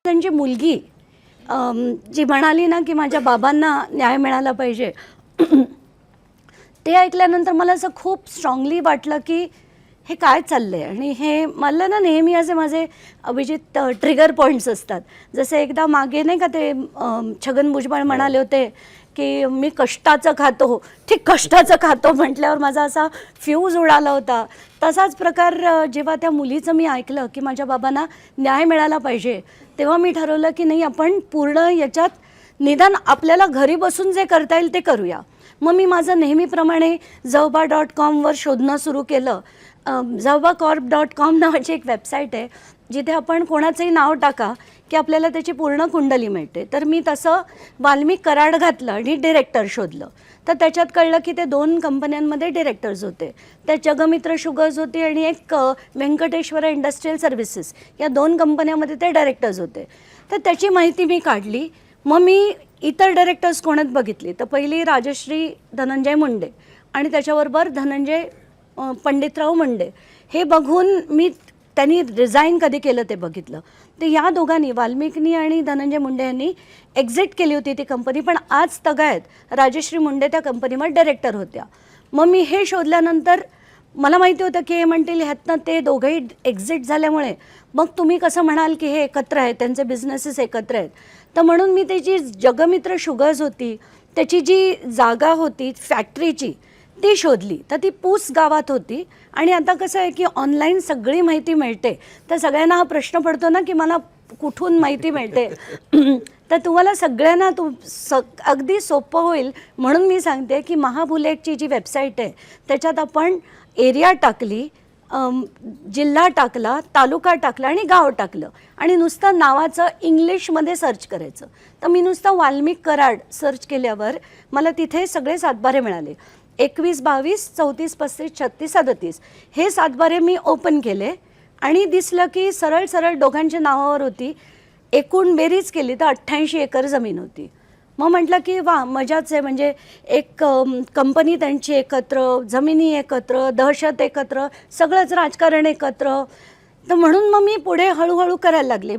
त्यांची मुलगी जी म्हणाली ना की माझ्या बाबांना न्याय मिळाला पाहिजे, ते ऐकल्यानंतर मला असं खूप स्ट्रॉंगली वाटलं की हे काय चाललंय. आणि हे मला ना नेहमी असे माझे अभिजित ट्रिगर पॉईंट्स असतात. जसे एकदा मागे नाही का ते छगन भुजबळ म्हणाले होते की मी कष्टाचं खातो, ठीक कष्टाचं खातो म्हटल्यावर माझा असा फ्यूज उडाला होता. तसाच प्रकार जेव्हा त्या मुलीचं मी ऐकलं की माझ्या बाबांना न्याय मिळाला पाहिजे, तेव्हा मी ठरवलं की नाही आपण पूर्ण याच्यात निदान आपल्याला घरी बसून जे करता येईल ते करूया. मग मी माझं नेहमीप्रमाणे zauba.com शोधणं सुरू केलं. zaubacorp.com नावाची एक वेबसाईट आहे जिथे आपण कोणाचंही नाव टाका की आपल्याला त्याची पूर्ण कुंडली मिळते. तर मी तसं वाल्मिक कराड घातलं आणि डिरेक्टर शोधलं. तर त्याच्यात कळलं की ते 2 कंपन्यांमध्ये डिरेक्टर्स होते. त्या जगमित्र शुगर्स होती आणि एक व्यंकटेश्वरा इंडस्ट्रियल सर्व्हिसेस, या 2 कंपन्यांमध्ये ते डायरेक्टर्स होते. तर त्याची माहिती मी काढली. मग मी इतर डायरेक्टर्स कोणात बघितली, तर पहिली राजश्री धनंजय मुंडे आणि त्याच्याबरोबर धनंजय पंडितराव मुंडे. हे बघून मी त्यांनी रिझाईन कधी केलं ते बघितलं. तर या दोघांनी, वाल्मिकनी आणि धनंजय मुंडे यांनी एक्झिट केली होती ती कंपनी, पण आज तगायत राजश्री मुंडे त्या कंपनीमध्ये डायरेक्टर होत्या. मग मी हे शोधल्यानंतर मला माहिती होतं की हे म्हणतील ह्यातनं ते दोघंही एक्झिट झाल्यामुळे मग तुम्ही कसं म्हणाल की हे एकत्र आहेत, त्यांचे बिझनेसेस एकत्र आहेत. तर म्हणून मी त्याची जगमित्र शुगर्स होती, त्याची जी जागा होती फॅक्टरीची ती शोधली. तर ती पूस गावात होती. आणि आता कसं आहे की ऑनलाईन सगळी माहिती मिळते, तर सगळ्यांना हा प्रश्न पडतो ना की मला कुठून माहिती मिळते. तर तुम्हाला सगळ्यांना अगदी सोपं होईल म्हणून मी सांगते की महाबुलेटची जी वेबसाईट आहे त्याच्यात आपण एरिया टाकली, जिल्हा टाकला, तालुका टाकला आणि गाव टाकलं आणि नुसतं नावाचं इंग्लिशमध्ये सर्च करायचं. तर मी नुसतं वाल्मिक कराड सर्च केल्यावर मला तिथे सगळे सातबारे मिळाले. 21, 22, 34, 35, 36, 37 हे सातबारे मी ओपन केले आणि दिसलं की सरळ सरळ दोघांच्या नावावर होती. एकूण बेरीज केली तर 88 एकर जमीन होती. मग म्हटलं की वा मजाच आहे, म्हणजे एक कंपनी त्यांची एकत्र, जमिनी एकत्र, दहशत एकत्र, सगळंच राजकारण एकत्र. तर म्हणून मग मी पुढे हळूहळू करायला लागले.